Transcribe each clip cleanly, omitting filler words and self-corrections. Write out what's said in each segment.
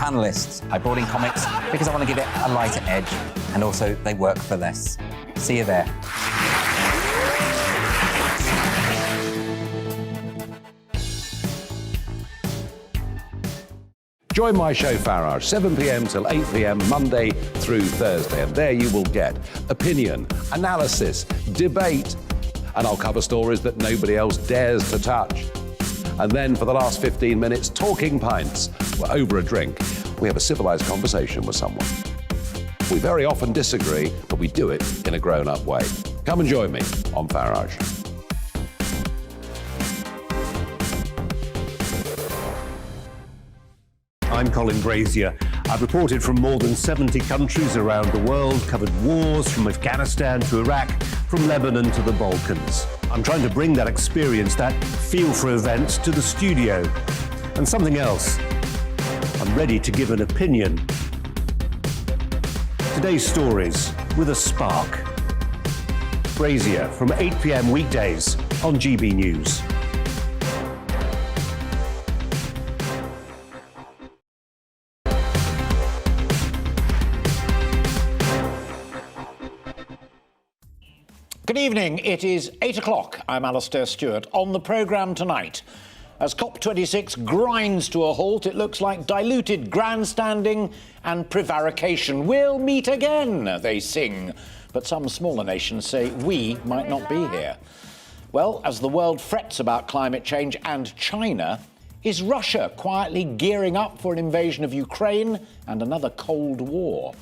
panellists. I brought in comics because I want to give it a lighter edge, and also they work for less. See you there. Join my show Farage, 7 p.m. till 8 p.m. Monday through Thursday, and there you will get opinion, analysis, debate, and I'll cover stories that nobody else dares to touch. And then for the last 15 minutes, talking pints. We're over a drink. We have a civilised conversation with someone. We very often disagree, but we do it in a grown-up way. Come and join me on Farage. I'm Colin Brazier. I've reported from more than 70 countries around the world, covered wars from Afghanistan to Iraq, from Lebanon to the Balkans. I'm trying to bring that experience, that feel for events, to the studio. And something else. I'm ready to give an opinion. Today's stories with a spark. Brazier from 8 p.m. weekdays on GB News. Good evening, it is 8 o'clock. I'm Alastair Stewart. On the programme tonight, as COP26 grinds to a halt, it looks like diluted grandstanding and prevarication will meet again, they sing. But some smaller nations say we might not be here. Well, as the world frets about climate change and China, is Russia quietly gearing up for an invasion of Ukraine and another Cold War?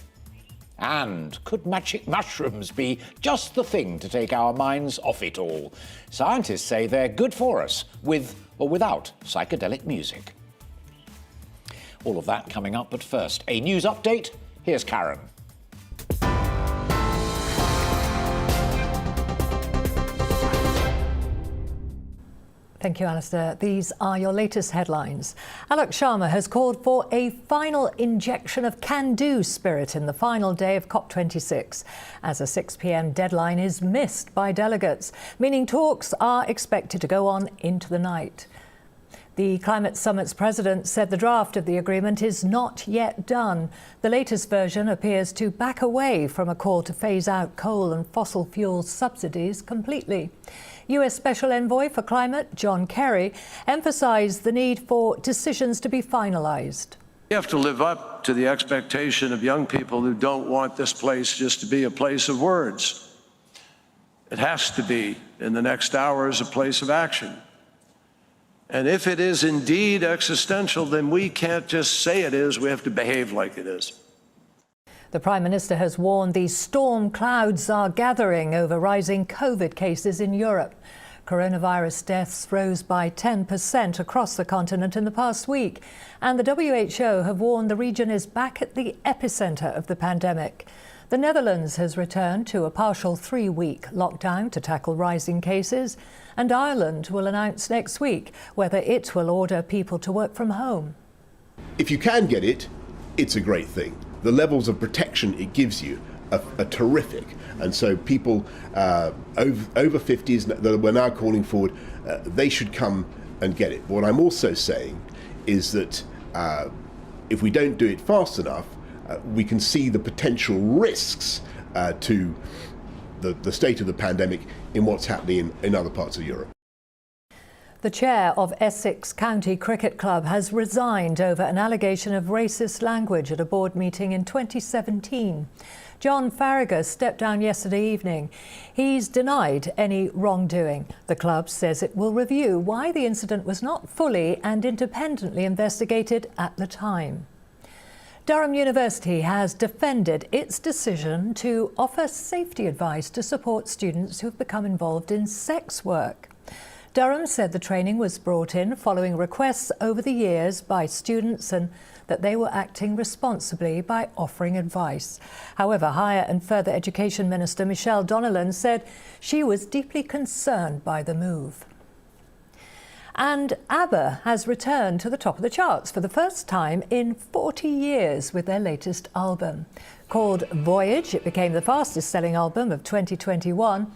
And could magic mushrooms be just the thing to take our minds off it all? Scientists say they're good for us, with or without psychedelic music. All of that coming up, but first, a news update. Here's Karen. Thank you, Alastair. These are your latest headlines. Alok Sharma has called for a final injection of can-do spirit in the final day of COP26, as a 6 p.m. deadline is missed by delegates, meaning talks are expected to go on into the night. The Climate Summit's president said the draft of the agreement is not yet done. The latest version appears to back away from a call to phase out coal and fossil fuel subsidies completely. US Special Envoy for Climate, John Kerry, emphasised the need for decisions to be finalised. We have to live up to the expectation of young people who don't want this place just to be a place of words. It has to be, in the next hours, a place of action. And if it is indeed existential, then we can't just say it is, we have to behave like it is. The Prime Minister has warned these storm clouds are gathering over rising COVID cases in Europe. Coronavirus deaths rose by 10% across the continent in the past week, and the WHO have warned the region is back at the epicentre of the pandemic. The Netherlands has returned to a partial 3-week lockdown to tackle rising cases, and Ireland will announce next week whether it will order people to work from home. If you can get it, it's a great thing. The levels of protection it gives you are terrific, and so people over 50s that we're now calling forward, they should come and get it. What I'm also saying is that if we don't do it fast enough, we can see the potential risks to the state of the pandemic in what's happening in other parts of Europe. The chair of Essex County Cricket Club has resigned over an allegation of racist language at a board meeting in 2017. John Farragher stepped down yesterday evening. He's denied any wrongdoing. The club says it will review why the incident was not fully and independently investigated at the time. Durham University has defended its decision to offer safety advice to support students who have become involved in sex work. Durham said the training was brought in following requests over the years by students and that they were acting responsibly by offering advice. However, Higher and Further Education Minister Michelle Donnellan said she was deeply concerned by the move. And ABBA has returned to the top of the charts for the first time in 40 years with their latest album. Called Voyage, it became the fastest-selling album of 2021.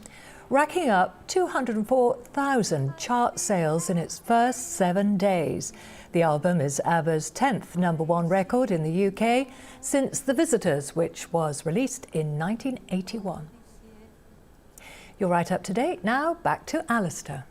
racking up 204,000 chart sales in its first 7 days. The album is ABBA's 10th #1 record in the UK since The Visitors, which was released in 1981. You're right up to date. Now back to Alastair.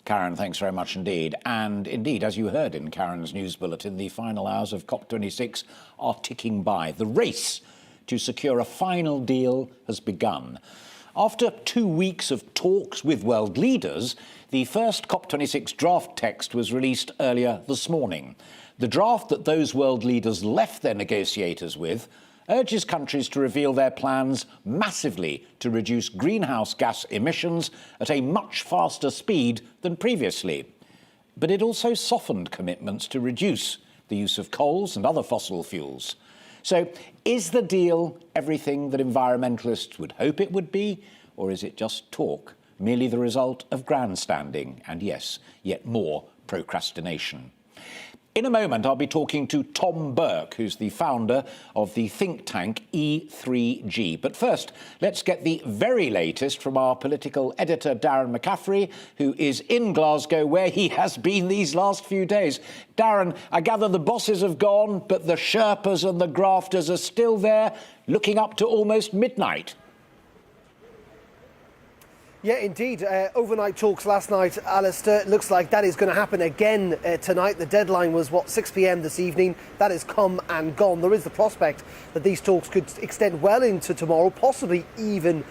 Karen, thanks very much indeed. And indeed, as you heard in Karen's news bulletin, the final hours of COP26 are ticking by. The race to secure a final deal has begun. After 2 weeks of talks with world leaders, the first COP26 draft text was released earlier this morning. The draft that those world leaders left their negotiators with urges countries to reveal their plans massively to reduce greenhouse gas emissions at a much faster speed than previously. But it also softened commitments to reduce the use of coals and other fossil fuels. So is the deal everything that environmentalists would hope it would be, or is it just talk, merely the result of grandstanding and, yes, yet more procrastination? In a moment, I'll be talking to Tom Burke, who's the founder of the think tank E3G. But first, let's get the very latest from our political editor, Darren McCaffrey, who is in Glasgow, where he has been these last few days. Darren, I gather the bosses have gone, but the Sherpas and the grafters are still there, looking up to almost midnight. Yeah, indeed. Overnight talks last night, Alastair. It looks like that is going to happen again tonight. The deadline was, 6 p.m. this evening. That has come and gone. There is the prospect that these talks could extend well into tomorrow, possibly even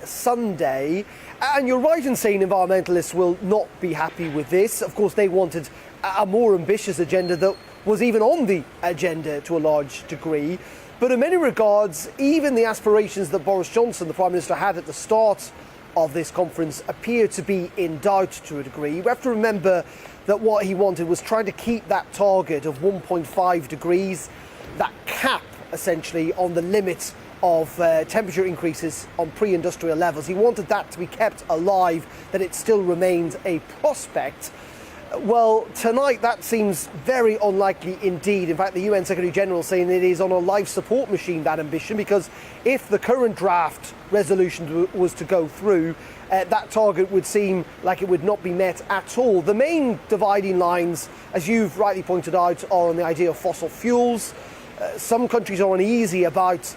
Sunday. And you're right in saying environmentalists will not be happy with this. Of course, they wanted a more ambitious agenda that was even on the agenda to a large degree. But in many regards, even the aspirations that Boris Johnson, the Prime Minister, had at the start of this conference appear to be in doubt to a degree. We have to remember that what he wanted was trying to keep that target of 1.5 degrees, that cap essentially on the limit of temperature increases on pre-industrial levels. He wanted that to be kept alive, that it still remains a prospect. Well, tonight that seems very unlikely indeed. In fact, the UN Secretary General saying it is on a life support machine, that ambition, because if the current draft resolution was to go through, that target would seem like it would not be met at all. The main dividing lines, as you've rightly pointed out, are on the idea of fossil fuels. Some countries are uneasy about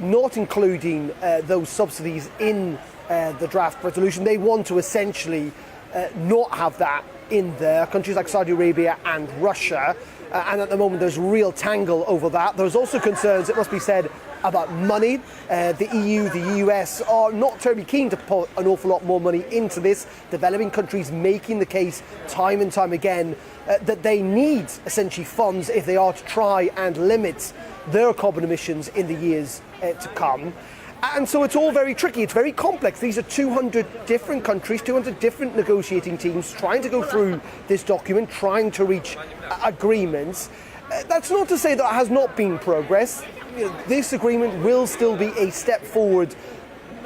not including those subsidies in the draft resolution. They want to essentially not have that in there. Countries like Saudi Arabia and Russia, and at the moment there's real tangle over that. There's also concerns, it must be said, about money. The EU, the US are not terribly keen to put an awful lot more money into this. Developing countries making the case time and time again that they need essentially funds if they are to try and limit their carbon emissions in the years to come. And so it's all very tricky, it's very complex. These are 200 different countries, 200 different negotiating teams trying to go through this document, trying to reach agreements. That's not to say that has not been progress. This agreement will still be a step forward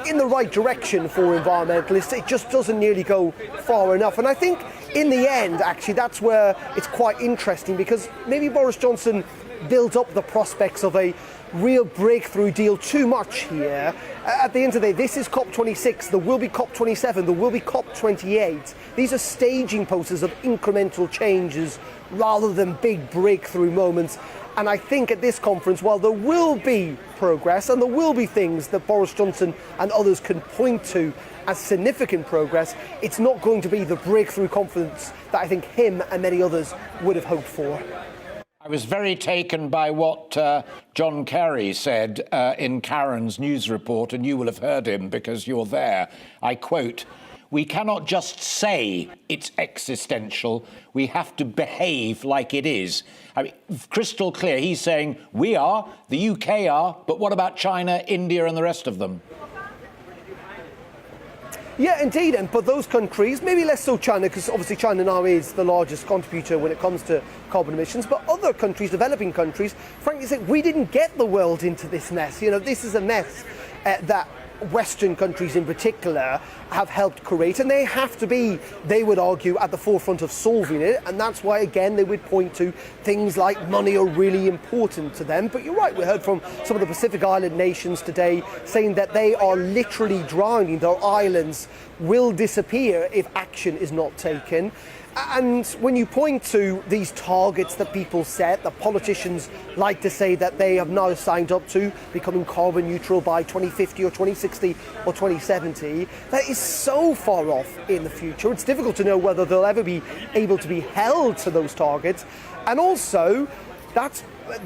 in the right direction for environmentalists. It just doesn't nearly go far enough. And I think in the end, actually, that's where it's quite interesting, because maybe Boris Johnson built up the prospects of a real breakthrough deal too much here. At the end of the day, this is COP26, there will be COP27, there will be COP28. These are staging posters of incremental changes rather than big breakthrough moments. And I think at this conference, while there will be progress and there will be things that Boris Johnson and others can point to as significant progress, it's not going to be the breakthrough conference that I think him and many others would have hoped for. I was very taken by what John Kerry said in Karen's news report, and you will have heard him because you're there. I quote, "We cannot just say it's existential, we have to behave like it is." I mean, crystal clear, he's saying we are, the UK are, but what about China, India and the rest of them? Yeah, indeed, but those countries, maybe less so China, because obviously China now is the largest contributor when it comes to carbon emissions, but other countries, developing countries, frankly say, we didn't get the world into this mess. You know, this is a mess that Western countries in particular have helped create, and they have to be, they would argue, at the forefront of solving it, and that's why, again, they would point to things like money are really important to them. But you're right, we heard from some of the Pacific Island nations today saying that they are literally drowning. Their islands will disappear if action is not taken. And when you point to these targets that people set, the politicians like to say that they have now signed up to becoming carbon neutral by 2050 or 2060 or 2070, that is so far off in the future. It's difficult to know whether they'll ever be able to be held to those targets. And also,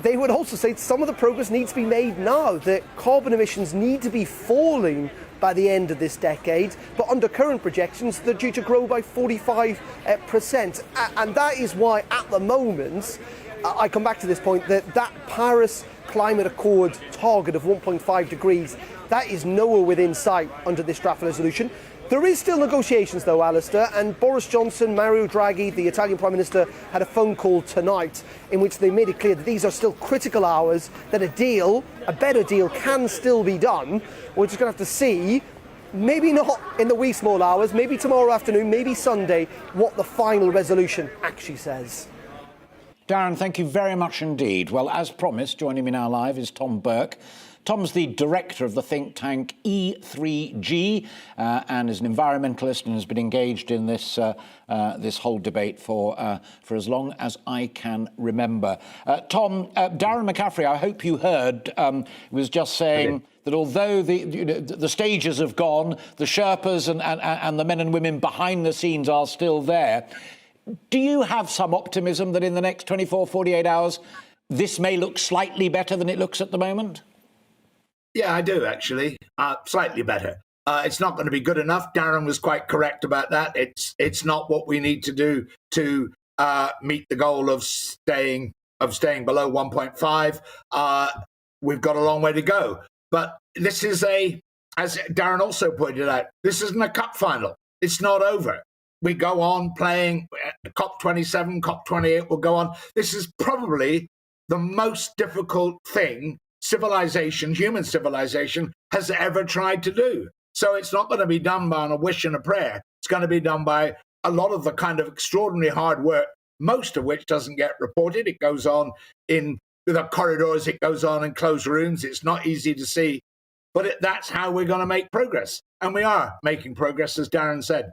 they would also say some of the progress needs to be made now, that carbon emissions need to be falling by the end of this decade, but under current projections, they're due to grow by 45%. And that is why, at the moment, I come back to this point, that Paris Climate Accord target of 1.5 degrees, that is nowhere within sight under this draft resolution. There is still negotiations, though, Alastair, and Boris Johnson, Mario Draghi, the Italian Prime Minister, had a phone call tonight in which they made it clear that these are still critical hours, that a better deal can still be done. We're just going to have to see, maybe not in the wee small hours, maybe tomorrow afternoon, maybe Sunday, what the final resolution actually says. Darren, thank you very much indeed. Well, as promised, joining me now live is Tom Burke. Tom's the director of the think tank E3G and is an environmentalist and has been engaged in this this whole debate for as long as I can remember. Tom, Darren McCaffrey, I hope you heard, was just saying that although the stages have gone, the Sherpas and the men and women behind the scenes are still there. Do you have some optimism that in the next 24, 48 hours, this may look slightly better than it looks at the moment? Yeah, I do, actually. Slightly better. It's not going to be good enough. Darren was quite correct about that. It's not what we need to do to meet the goal of staying below 1.5. We've got a long way to go. But this is as Darren also pointed out, this isn't a cup final. It's not over. We go on playing COP27, COP28 will go on. This is probably the most difficult thing human civilization, has ever tried to do. So it's not going to be done by a wish and a prayer. It's going to be done by a lot of the kind of extraordinary hard work, most of which doesn't get reported. It goes on in the corridors, it goes on in closed rooms. It's not easy to see, but that's how we're going to make progress. And we are making progress, as Darren said.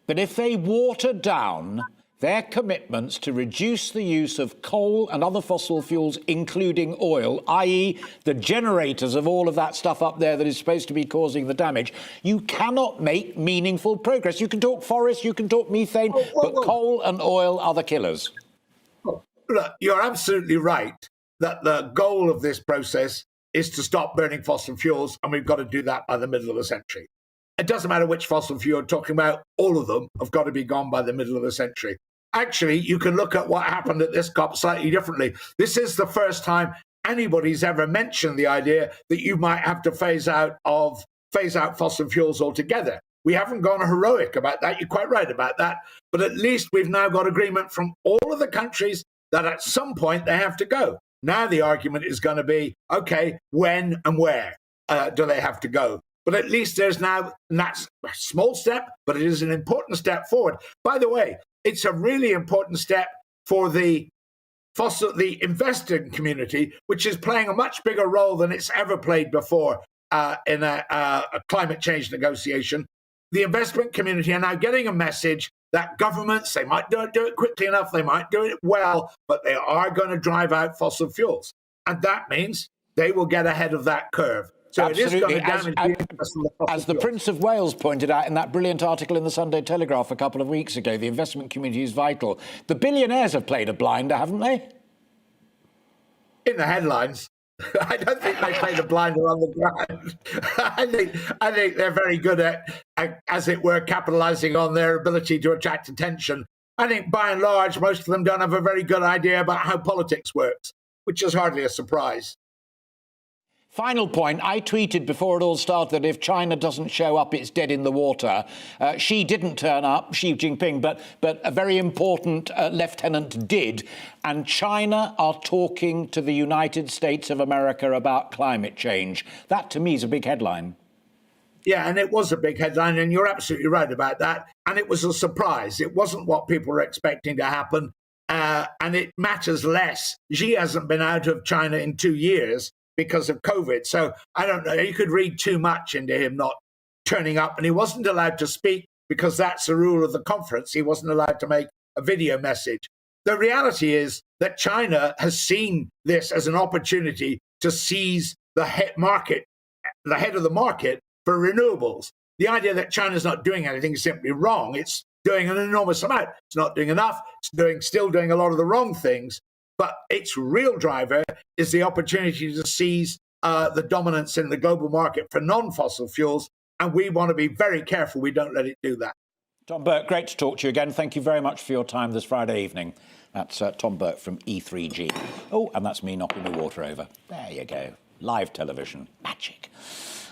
But if they water down their commitments to reduce the use of coal and other fossil fuels, including oil, i.e. the generators of all of that stuff up there that is supposed to be causing the damage, you cannot make meaningful progress. You can talk forests, you can talk methane, but coal and oil are the killers. Look, you're absolutely right that the goal of this process is to stop burning fossil fuels, and we've got to do that by the middle of the century. It doesn't matter which fossil fuel you're talking about, all of them have got to be gone by the middle of the century. Actually, you can look at what happened at this COP slightly differently. This is the first time anybody's ever mentioned the idea that you might have to phase out fossil fuels altogether. We haven't gone heroic about that. You're quite right about that. But at least we've now got agreement from all of the countries that at some point they have to go. Now the argument is going to be, okay, when and where do they have to go? But at least there's now, and that's a small step, but it is an important step forward. By the way, it's a really important step for the investing community, which is playing a much bigger role than it's ever played before in a climate change negotiation. The investment community are now getting a message that governments, they might not do it quickly enough, they might do it well, but they are going to drive out fossil fuels. And that means they will get ahead of that curve. So absolutely. It is going to damage as the Prince of Wales pointed out in that brilliant article in the Sunday Telegraph a couple of weeks ago, the investment community is vital. The billionaires have played a blinder, haven't they? In the headlines. I don't think they played a blinder on the ground. I think they're very good at, as it were, capitalising on their ability to attract attention. I think by and large, most of them don't have a very good idea about how politics works, which is hardly a surprise. Final point, I tweeted before it all started that if China doesn't show up, it's dead in the water. Xi didn't turn up, Xi Jinping, but a very important lieutenant did. And China are talking to the United States of America about climate change. That, to me, is a big headline. Yeah, and it was a big headline, and you're absolutely right about that. And it was a surprise. It wasn't what people were expecting to happen, and it matters less. Xi hasn't been out of China in 2 years because of COVID. So I don't know. You could read too much into him not turning up, and he wasn't allowed to speak because that's the rule of the conference. He wasn't allowed to make a video message. The reality is that China has seen this as an opportunity to seize the head of the market for renewables. The idea that China's not doing anything is simply wrong. It's doing an enormous amount. It's not doing enough. It's still doing a lot of the wrong things. But its real driver is the opportunity to seize the dominance in the global market for non-fossil fuels. And we want to be very careful we don't let it do that. Tom Burke, great to talk to you again. Thank you very much for your time this Friday evening. That's Tom Burke from E3G. Oh, and that's me knocking the water over. There you go. Live television. Magic.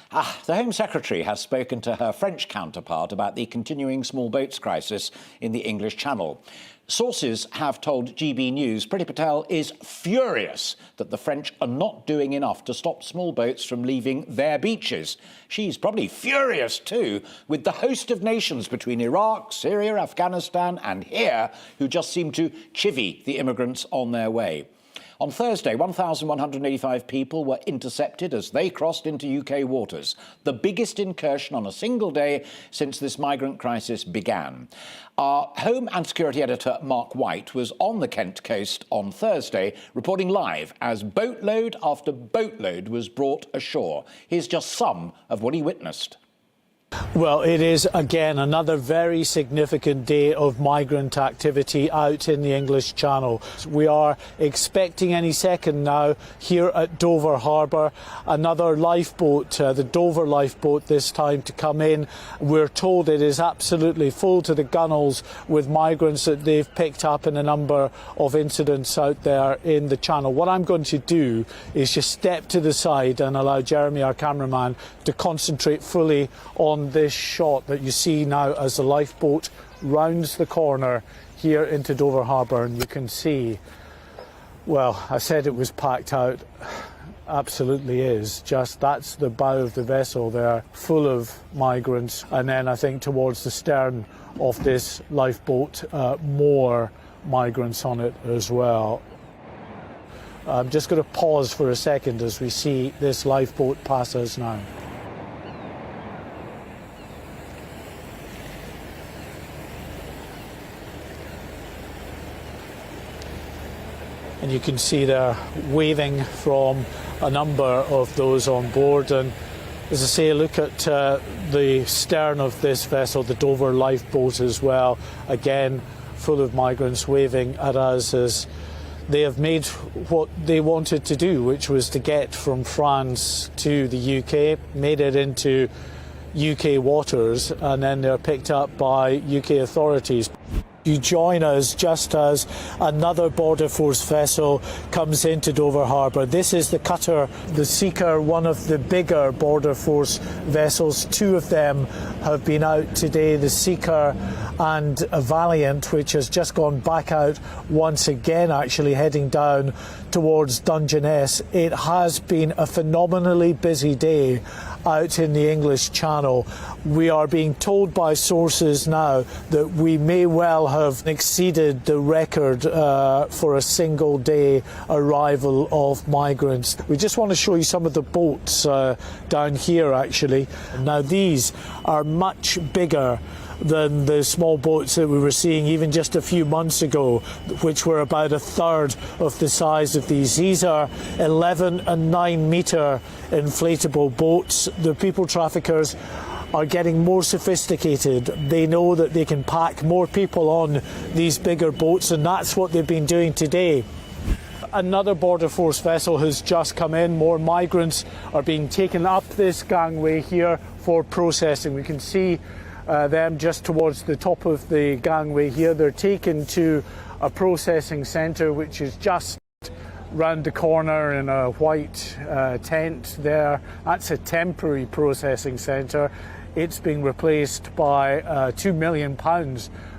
The Home Secretary has spoken to her French counterpart about the continuing small boats crisis in the English Channel. Sources have told GBNews Priti Patel is furious that the French are not doing enough to stop small boats from leaving their beaches. She's probably furious too with the host of nations between Iraq, Syria, Afghanistan and here who just seem to chivvy the immigrants on their way. On Thursday, 1,185 people were intercepted as they crossed into UK waters, the biggest incursion on a single day since this migrant crisis began. Our Home and Security editor, Mark White, was on the Kent coast on Thursday, reporting live as boatload after boatload was brought ashore. Here's just some of what he witnessed. Well, it is, again, another very significant day of migrant activity out in the English Channel. We are expecting any second now here at Dover Harbour another lifeboat, the Dover lifeboat this time, to come in. We're told it is absolutely full to the gunwales with migrants that they've picked up in a number of incidents out there in the Channel. What I'm going to do is just step to the side and allow Jeremy, our cameraman, to concentrate fully on this shot that you see now as the lifeboat rounds the corner here into Dover Harbour, and you can see, well, I said it was packed out. Absolutely is. Just that's the bow of the vessel there, full of migrants, and then I think towards the stern of this lifeboat, more migrants on it as well. I'm just going to pause for a second as we see this lifeboat pass us now. And you can see they're waving from a number of those on board. And as I say, look at the stern of this vessel, the Dover lifeboat as well. Again, full of migrants waving at us as they have made what they wanted to do, which was to get from France to the UK, made it into UK waters, and then they're picked up by UK authorities. You join us just as another Border Force vessel comes into Dover Harbour. This is the cutter, the Seeker, one of the bigger Border Force vessels. Two of them have been out today, the Seeker and a Valiant, which has just gone back out once again, actually heading down towards Dungeness. It has been a phenomenally busy day out in the English Channel. We are being told by sources now that we may well have exceeded the record for a single day arrival of migrants. We just want to show you some of the boats down here actually. Now these are much bigger than the small boats that we were seeing even just a few months ago, which were about a third of the size of these. These are 11 and 9 metre inflatable boats. The people traffickers are getting more sophisticated. They know that they can pack more people on these bigger boats, and that's what they've been doing today. Another Border Force vessel has just come in. More migrants are being taken up this gangway here for processing. We can see them just towards the top of the gangway here. They're taken to a processing centre which is just round the corner in a white tent there. That's a temporary processing centre. It's being replaced by a £2 million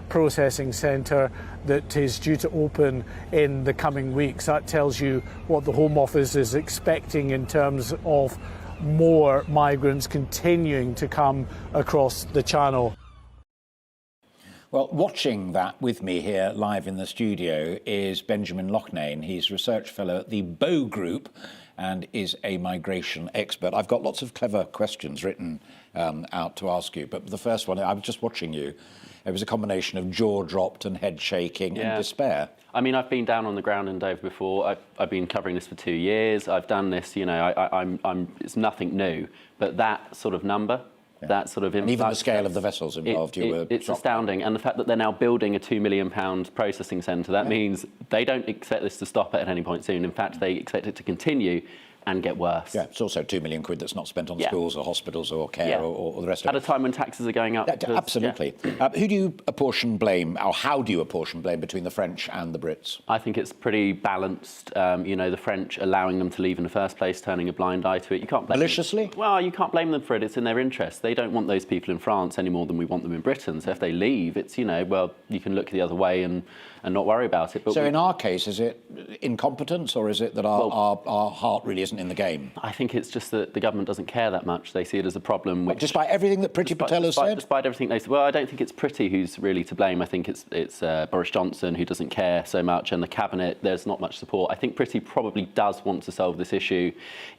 processing centre that is due to open in the coming weeks. That tells you what the Home Office is expecting in terms of more migrants continuing to come across the Channel. Well, watching that with me here live in the studio is Benjamin Loughnane. He's research fellow at the Bow Group and is a migration expert. I've got lots of clever questions written out to ask you, but the first one, I was just watching you. It was a combination of jaw dropped and head shaking and despair. I mean, I've been down on the ground in Dover before. I've been covering this for 2 years. I've done this, you know, it's nothing new. But that sort of number, that sort of influx, and even the scale of the vessels involved, it's astounding. And the fact that they're now building a £2 million processing centre, that means they don't expect this to stop at any point soon. In fact, they expect it to continue and get worse. Yeah, it's also £2 million that's not spent on schools or hospitals or care or the rest of it. At a time when taxes are going up. Absolutely. Who do you apportion blame, or how do you apportion blame between the French and the Brits? I think it's pretty balanced. You know, the French allowing them to leave in the first place, turning a blind eye to it. You can't blame maliciously? Well, you can't blame them for it. It's in their interest. They don't want those people in France any more than we want them in Britain. So if they leave, it's, you know, well, you can look the other way and not worry about it. But so in our case, is it incompetence, or is it that our heart really isn't in the game? I think it's just that the government doesn't care that much. They see it as a problem. Which, despite everything that Priti Patel has said? Despite everything they said. Well, I don't think it's Priti who's really to blame. I think it's Boris Johnson who doesn't care so much, and the cabinet, there's not much support. I think Priti probably does want to solve this issue,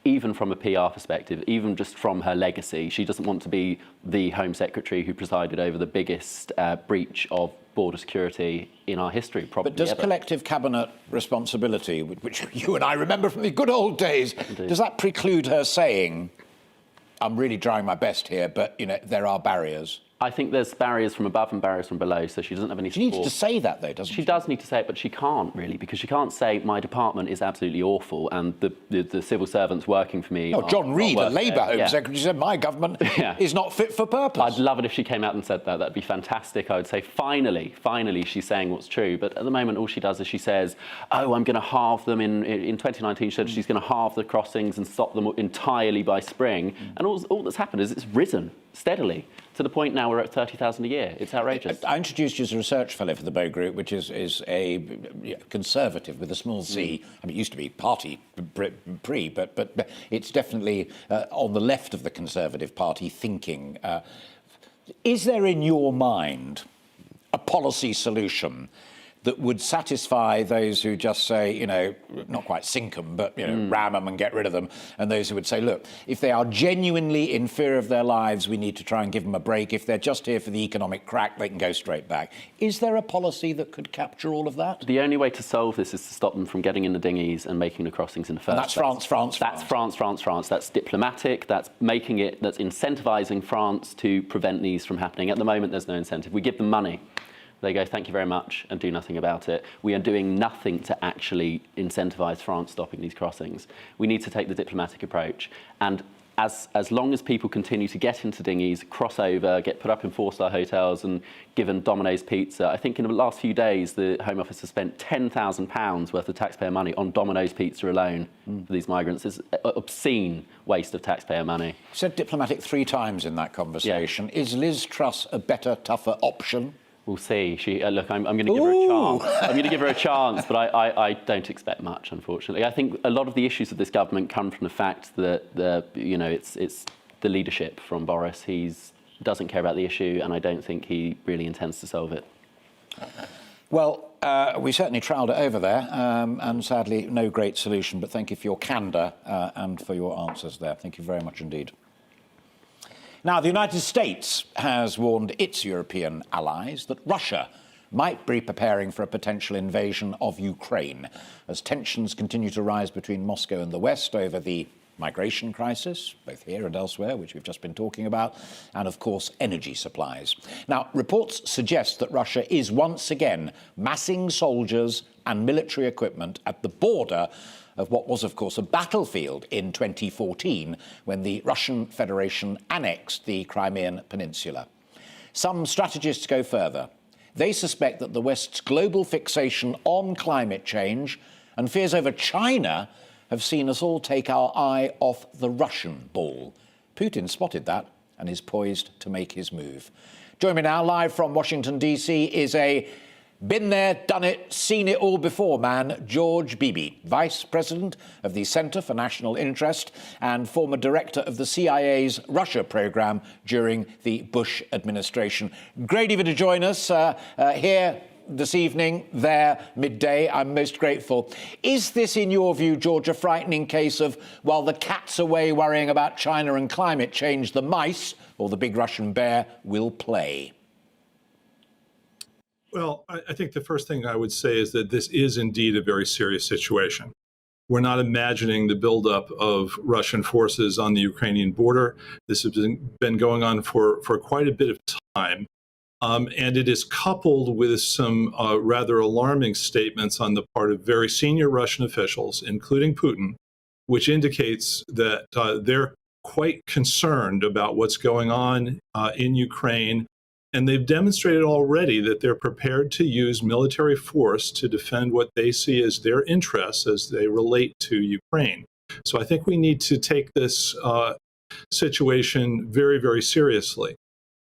even from a PR perspective, even just from her legacy. She doesn't want to be the Home Secretary who presided over the biggest breach of border security in our history, probably. But does collective cabinet responsibility, which you and I remember from the good old days, does that preclude her saying, I'm really trying my best here, but, you know, there are barriers? I think there's barriers from above and barriers from below, so she doesn't have any support. She needs to say that, though, doesn't she? She does need to say it, but she can't, really, because she can't say, my department is absolutely awful, and the civil servants working for me... No, John Reid, a Labour Home Secretary, said, my government is not fit for purpose. I'd love it if she came out and said that. That'd be fantastic. I would say, finally, she's saying what's true. But at the moment, all she does is she says, oh, I'm going to halve them. In 2019, she said she's going to halve the crossings and stop them entirely by spring. And all that's happened is it's risen steadily, to the point now we're at 30,000 a year. It's outrageous. I introduced you as a research fellow for the Bow Group, which is a conservative with a small c. I mean, it used to be party pre, but it's definitely on the left of the Conservative Party thinking. Is there in your mind a policy solution that would satisfy those who just say, you know, not quite sink them, but, you know, ram them and get rid of them, and those who would say, look, if they are genuinely in fear of their lives, we need to try and give them a break. If they're just here for the economic crack, they can go straight back. Is there a policy that could capture all of that? The only way to solve this is to stop them from getting in the dinghies and making the crossings in the first place. That's France. That's France. That's diplomatic. That's incentivising France to prevent these from happening. At the moment, there's no incentive. We give them money. They go, thank you very much, and do nothing about it. We are doing nothing to actually incentivise France stopping these crossings. We need to take the diplomatic approach. And as long as people continue to get into dinghies, cross over, get put up in 4-star hotels and given Domino's pizza, I think in the last few days, the Home Office has spent £10,000 worth of taxpayer money on Domino's pizza alone for these migrants. It's an obscene waste of taxpayer money. You said diplomatic 3 times in that conversation. Yeah. Is Liz Truss a better, tougher option? We'll see. Look, I'm going to give her a chance. I'm going to give her a chance, but I don't expect much, unfortunately. I think a lot of the issues of this government come from the fact that it's the leadership from Boris. He doesn't care about the issue, and I don't think he really intends to solve it. Well, we certainly troweled it over there, and sadly, no great solution. But thank you for your candour and for your answers there. Thank you very much indeed. Now, the United States has warned its European allies that Russia might be preparing for a potential invasion of Ukraine as tensions continue to rise between Moscow and the West over the migration crisis, both here and elsewhere, which we've just been talking about, and, of course, energy supplies. Now, reports suggest that Russia is once again massing soldiers and military equipment at the border of what was, of course, a battlefield in 2014 when the Russian Federation annexed the Crimean Peninsula. Some strategists go further. They suspect that the West's global fixation on climate change and fears over China have seen us all take our eye off the Russian ball. Putin spotted that and is poised to make his move. Join me now, live from Washington, D.C., is a Been there, done it, seen it all before, man. George Beebe, Vice President of the Centre for National Interest and former Director of the CIA's Russia programme during the Bush administration. Great of you to join us here this evening, there, midday. I'm most grateful. Is this, in your view, George, a frightening case of, while the cat's away worrying about China and climate change, the mice, or the big Russian bear, will play? Well, I think the first thing I would say is that this is indeed a very serious situation. We're not imagining the buildup of Russian forces on the Ukrainian border. This has been going on for quite a bit of time. And it is coupled with some rather alarming statements on the part of very senior Russian officials, including Putin, which indicates that they're quite concerned about what's going on in Ukraine. And they've demonstrated already that they're prepared to use military force to defend what they see as their interests as they relate to Ukraine. So I think we need to take this situation very, very seriously.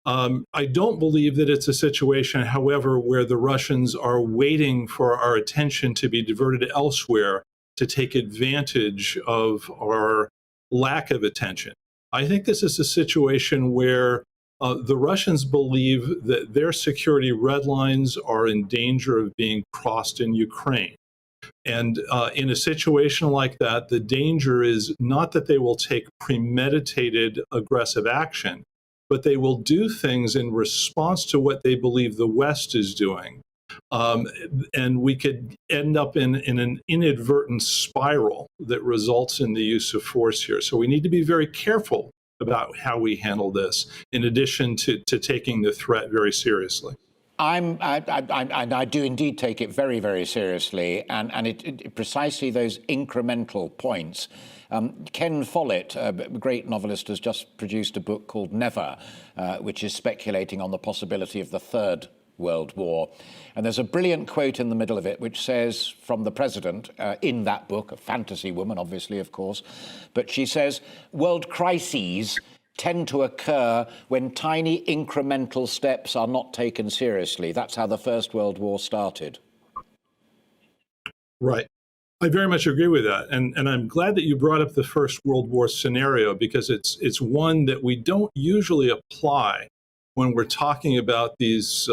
I don't believe that it's a situation, however, where the Russians are waiting for our attention to be diverted elsewhere to take advantage of our lack of attention. I think this is a situation where the Russians believe that their security red lines are in danger of being crossed in Ukraine. And in a situation like that, the danger is not that they will take premeditated aggressive action, but they will do things in response to what they believe the West is doing. And we could end up in an inadvertent spiral that results in the use of force here. So we need to be very careful about how we handle this, in addition to taking the threat very seriously. I do indeed take it very, very seriously, and it precisely those incremental points. Ken Follett, a great novelist, has just produced a book called Never, which is speculating on the possibility of the Third World War. And there's a brilliant quote in the middle of it, which says, from the president, in that book, a fantasy woman, obviously, of course, but she says, world crises tend to occur when tiny incremental steps are not taken seriously. That's how the First World War started. Right. I very much agree with that. And I'm glad that you brought up the First World War scenario, because it's one that we don't usually apply when we're talking about these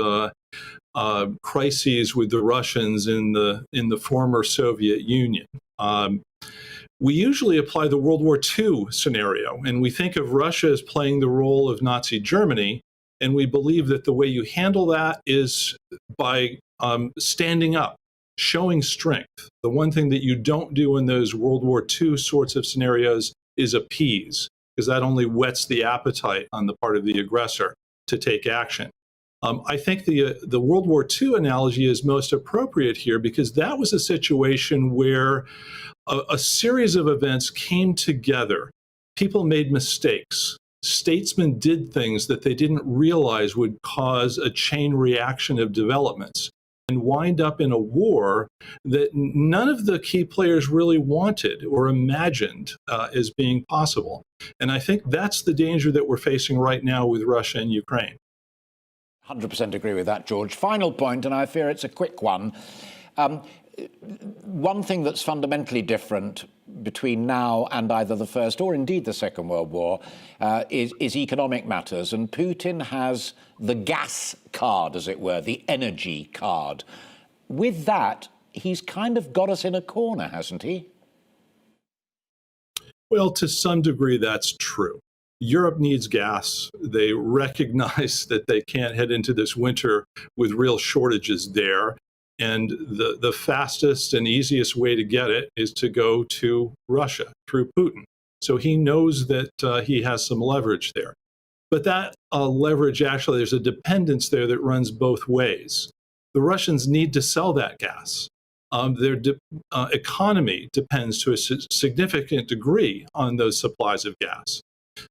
crises with the Russians in the former Soviet Union. We usually apply the World War II scenario, and we think of Russia as playing the role of Nazi Germany, and we believe that the way you handle that is by standing up, showing strength. The one thing that you don't do in those World War II sorts of scenarios is appease, because that only whets the appetite on the part of the aggressor to take action. I think the World War II analogy is most appropriate here, because that was a situation where a series of events came together. People made mistakes. Statesmen did things that they didn't realize would cause a chain reaction of developments and wind up in a war that none of the key players really wanted or imagined as being possible. And I think that's the danger that we're facing right now with Russia and Ukraine. 100% agree with that, George. Final point, and I fear it's a quick one. One thing that's fundamentally different between now and either the First or indeed the Second World War is economic matters. And Putin has the gas card, as it were, the energy card. With that, he's kind of got us in a corner, hasn't he? Well, to some degree, that's true. Europe needs gas. They recognize that they can't head into this winter with real shortages there. And the fastest and easiest way to get it is to go to Russia through Putin. So he knows that he has some leverage there. But that leverage, actually, there's a dependence there that runs both ways. The Russians need to sell that gas. Their economy depends to a significant degree on those supplies of gas.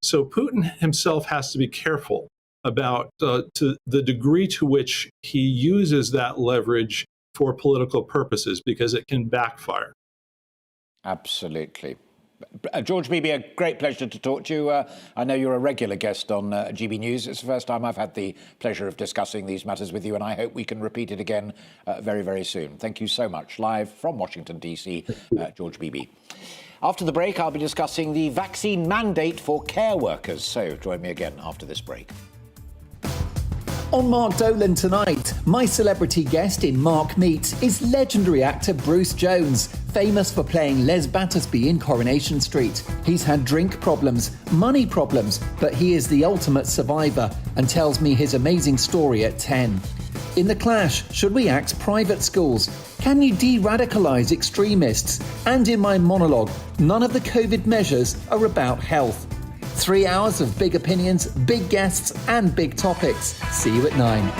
So Putin himself has to be careful about to the degree to which he uses that leverage for political purposes, because it can backfire. Absolutely. George Beebe, a great pleasure to talk to you. I know you're a regular guest on GB News. It's the first time I've had the pleasure of discussing these matters with you, and I hope we can repeat it again very, very soon. Thank you so much. Live from Washington, D.C., George Beebe. After the break, I'll be discussing the vaccine mandate for care workers. So join me again after this break. On Mark Dolan tonight, my celebrity guest in Mark Meets is legendary actor Bruce Jones, famous for playing Les Battersby in Coronation Street. He's had drink problems, money problems, but he is the ultimate survivor and tells me his amazing story at 10. In The Clash, should we axe private schools? Can you de-radicalise extremists? And in my monologue, none of the COVID measures are about health. 3 hours of big opinions, big guests and big topics. See you at 9.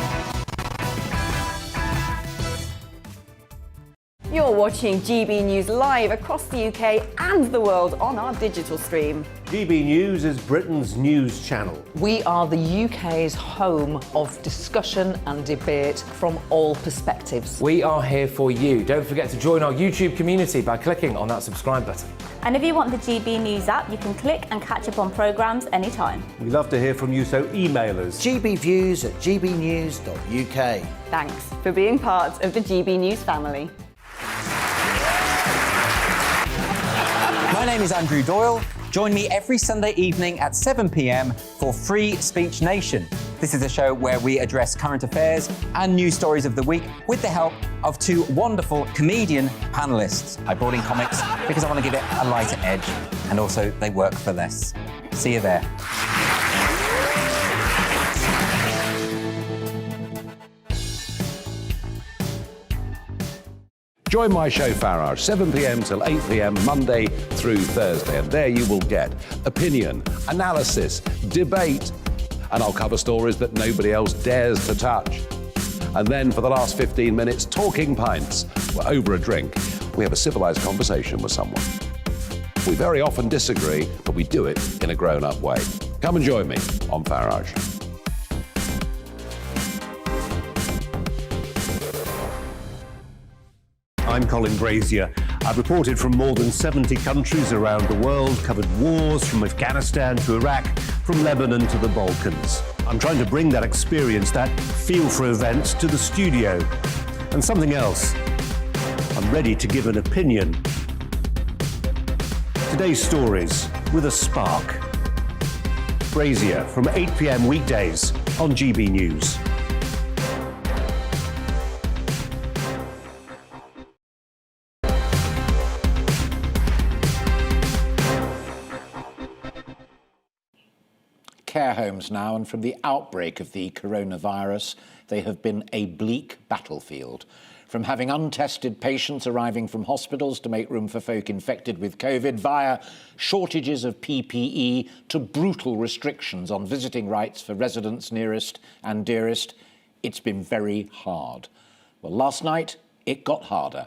You're watching GB News live across the UK and the world on our digital stream. GB News is Britain's news channel. We are the UK's home of discussion and debate from all perspectives. We are here for you. Don't forget to join our YouTube community by clicking on that subscribe button. And if you want the GB News app, you can click and catch up on programmes anytime. We love to hear from you, so email us. gbviews@gbnews.uk. Thanks for being part of the GB News family. My name is Andrew Doyle. Join me every Sunday evening at 7 p.m. for Free Speech Nation. This is a show where we address current affairs and news stories of the week with the help of two wonderful comedian panellists. I brought in comics because I want to give it a lighter edge, and also they work for less. See you there. Join my show Farage, 7 p.m. till 8 p.m. Monday through Thursday, and there you will get opinion, analysis, debate, and I'll cover stories that nobody else dares to touch. And then for the last 15 minutes, talking pints. We're over a drink. We have a civilised conversation with someone. We very often disagree, but we do it in a grown-up way. Come and join me on Farage. I'm Colin Brazier. I've reported from more than 70 countries around the world, covered wars from Afghanistan to Iraq, from Lebanon to the Balkans. I'm trying to bring that experience, that feel for events, to the studio. And something else. I'm ready to give an opinion. Today's stories with a spark. Brazier from 8 p.m. weekdays on GB News. Care homes now, and from the outbreak of the coronavirus, they have been a bleak battlefield. From having untested patients arriving from hospitals to make room for folk infected with COVID, via shortages of PPE to brutal restrictions on visiting rights for residents nearest and dearest, it's been very hard. Well, last night, it got harder.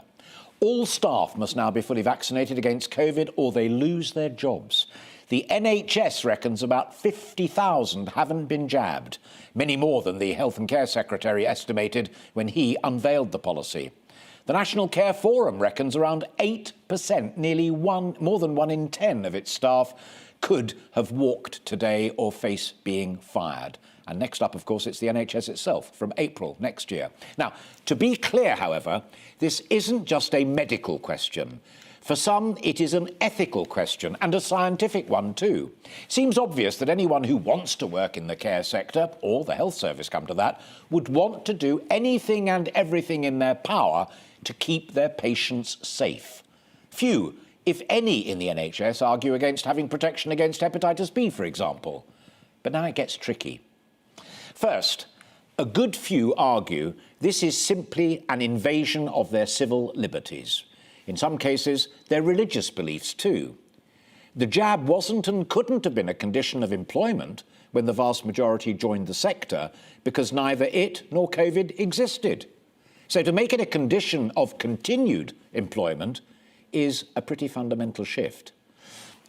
All staff must now be fully vaccinated against COVID or they lose their jobs. The NHS reckons about 50,000 haven't been jabbed, many more than the Health and Care Secretary estimated when he unveiled the policy. The National Care Forum reckons around 8%, nearly more than 1 in 10 of its staff, could have walked today or face being fired. And next up, of course, it's the NHS itself from April next year. Now, to be clear, however, this isn't just a medical question. For some, it is an ethical question, and a scientific one too. Seems obvious that anyone who wants to work in the care sector, or the health service come to that, would want to do anything and everything in their power to keep their patients safe. Few, if any, in the NHS argue against having protection against hepatitis B, for example. But now it gets tricky. First, a good few argue this is simply an invasion of their civil liberties. In some cases, their religious beliefs too. The jab wasn't and couldn't have been a condition of employment when the vast majority joined the sector because neither it nor COVID existed. So to make it a condition of continued employment is a pretty fundamental shift.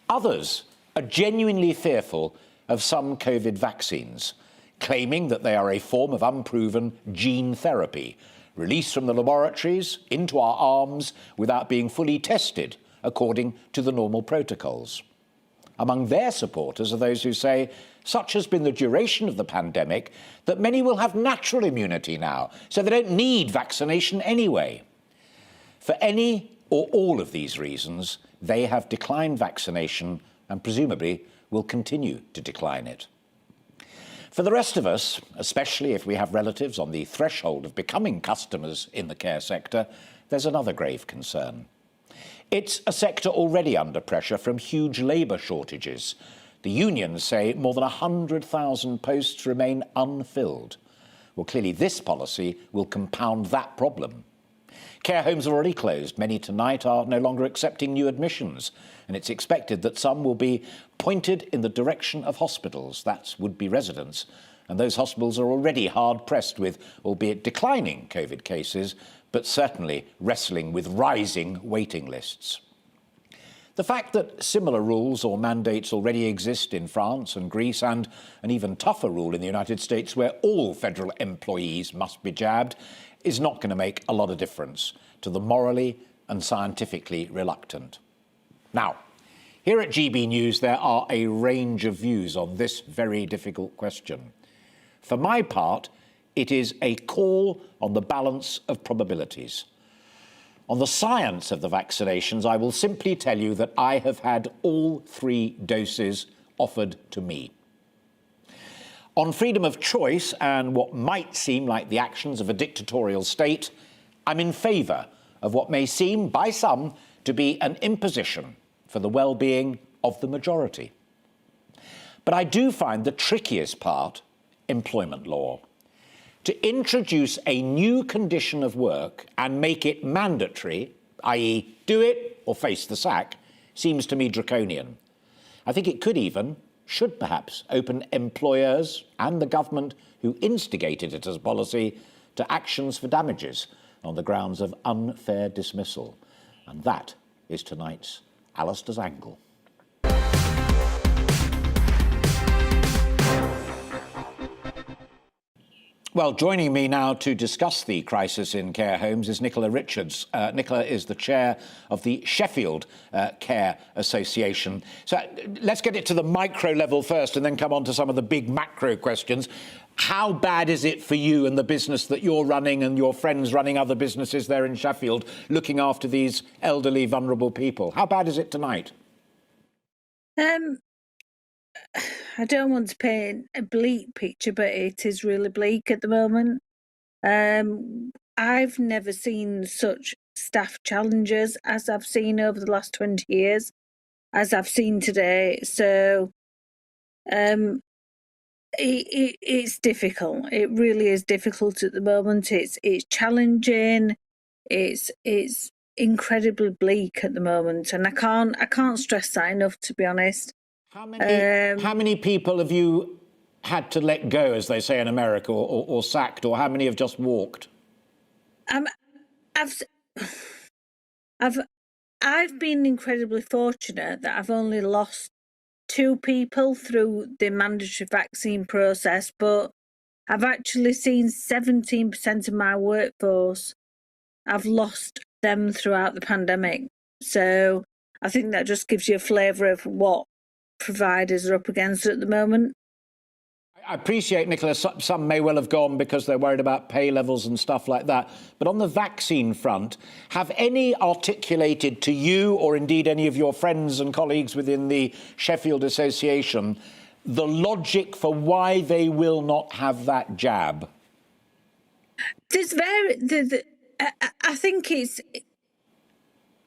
Others are genuinely fearful of some COVID vaccines, claiming that they are a form of unproven gene therapy, released from the laboratories into our arms without being fully tested according to the normal protocols. Among their supporters are those who say such has been the duration of the pandemic that many will have natural immunity now, so they don't need vaccination anyway. For any or all of these reasons, they have declined vaccination and presumably will continue to decline it. For the rest of us, especially if we have relatives on the threshold of becoming customers in the care sector, there's another grave concern. It's a sector already under pressure from huge labour shortages. The unions say more than 100,000 posts remain unfilled. Well, clearly this policy will compound that problem. Care homes are already closed. Many tonight are no longer accepting new admissions, and it's expected that some will be pointed in the direction of hospitals. That's would-be residents. And those hospitals are already hard-pressed with, albeit declining COVID cases, but certainly wrestling with rising waiting lists. The fact that similar rules or mandates already exist in France and Greece, and an even tougher rule in the United States where all federal employees must be jabbed, is not going to make a lot of difference to the morally and scientifically reluctant. Now, here at GB News, there are a range of views on this very difficult question. For my part, it is a call on the balance of probabilities. On the science of the vaccinations, I will simply tell you that I have had all 3 doses offered to me. On freedom of choice and what might seem like the actions of a dictatorial state, I'm in favour of what may seem, by some, to be an imposition for the well-being of the majority. But I do find the trickiest part employment law. To introduce a new condition of work and make it mandatory, i.e. do it or face the sack, seems to me draconian. I think it could even, should perhaps, open employers and the government who instigated it as a policy to actions for damages on the grounds of unfair dismissal. And that is tonight's Alastair's Angle. Well, joining me now to discuss the crisis in care homes is Nicola Richards. Nicola is the chair of the Sheffield Care Association. So let's get it to the micro level first and then come on to some of the big macro questions. How bad is it for you and the business that you're running and your friends running other businesses there in Sheffield, looking after these elderly, vulnerable people? How bad is it tonight? I don't want to paint a bleak picture, but it is really bleak at the moment. I've never seen such staff challenges as I've seen over the last 20 years, as I've seen today. So it's difficult. It really is difficult at the moment. It's challenging. It's incredibly bleak at the moment, and I can't stress that enough, to be honest. How many people have you had to let go, as they say in America, or sacked, or how many have just walked? I've been incredibly fortunate that I've only lost 2 people through the mandatory vaccine process, but I've actually seen 17% of my workforce. I've lost them throughout the pandemic. So I think that just gives you a flavour of what providers are up against at the moment. I appreciate, Nicola, some may well have gone because they're worried about pay levels and stuff like that. But on the vaccine front, have any articulated to you, or indeed any of your friends and colleagues within the Sheffield Association, the logic for why they will not have that jab?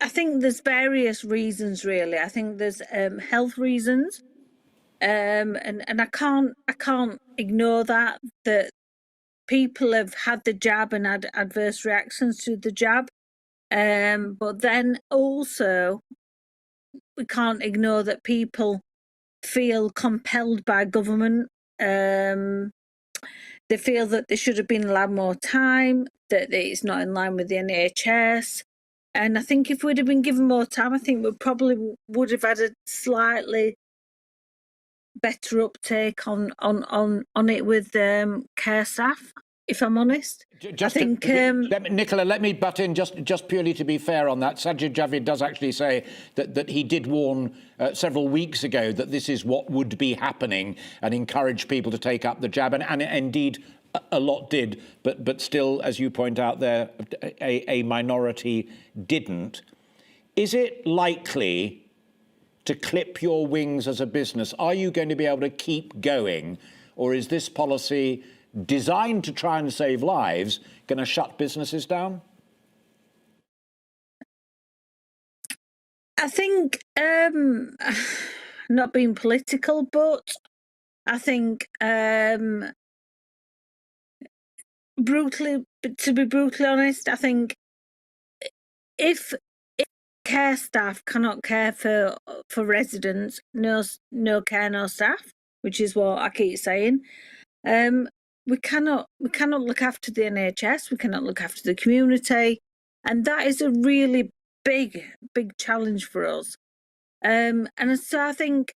I think there's various reasons, really. I think there's health reasons, and I can't ignore that people have had the jab and had adverse reactions to the jab, but then also we can't ignore that people feel compelled by government. They feel that they should have been allowed more time, that it's not in line with the NHS. And I think if we'd have been given more time, I think we probably would have had a slightly better uptake on it with care staff. if I'm honest. Just Nicola, let me butt in just purely to be fair on that. Sajid Javid does actually say that he did warn several weeks ago that this is what would be happening and encourage people to take up the jab, and indeed a lot did, but still, as you point out there, a minority didn't. Is it likely to clip your wings as a business? Are you going to be able to keep going, or is this policy designed to try and save lives going to shut businesses down? I think, not being political, but I think to be brutally honest, I think if care staff cannot care for residents, no care, no staff, which is what I keep saying. We cannot look after the NHS. We cannot look after the community, and that is a really big challenge for us. And so I think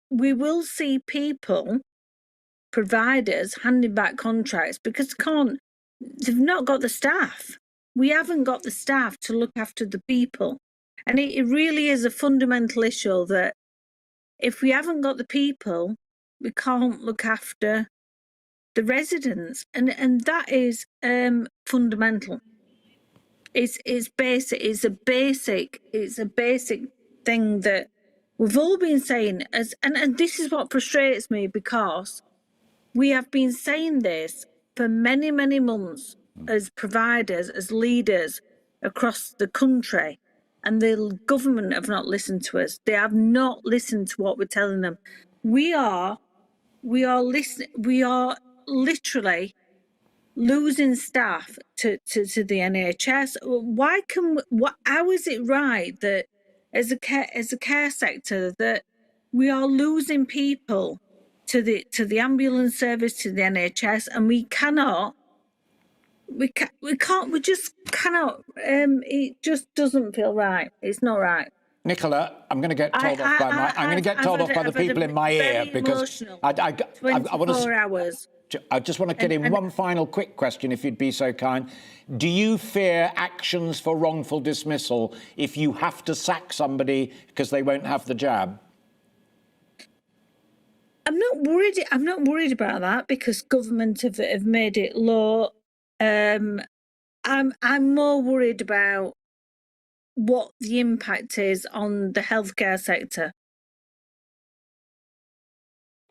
we will see people, providers, handing back contracts because they've not got the staff. We haven't got the staff to look after the people. And it really is a fundamental issue that if we haven't got the people, we can't look after the residents. And that is fundamental. It's basic. It's a basic thing that we've all been saying, and this is what frustrates me, because we have been saying this for many, many months as providers, as leaders across the country, and the government have not listened to us. They have not listened to what we're telling them. We are listening. We are literally losing staff to the NHS. How is it right that as a care sector that we are losing people to the ambulance service, to the NHS, and we just cannot. It just doesn't feel right. It's not right. Nicola, I'm going to get told off by the people in my ear because I want to. Hours. I just want to get in one final quick question, if you'd be so kind. Do you fear actions for wrongful dismissal if you have to sack somebody because they won't have the jab? I'm not worried about that because government have made it law. I'm more worried about what the impact is on the healthcare sector.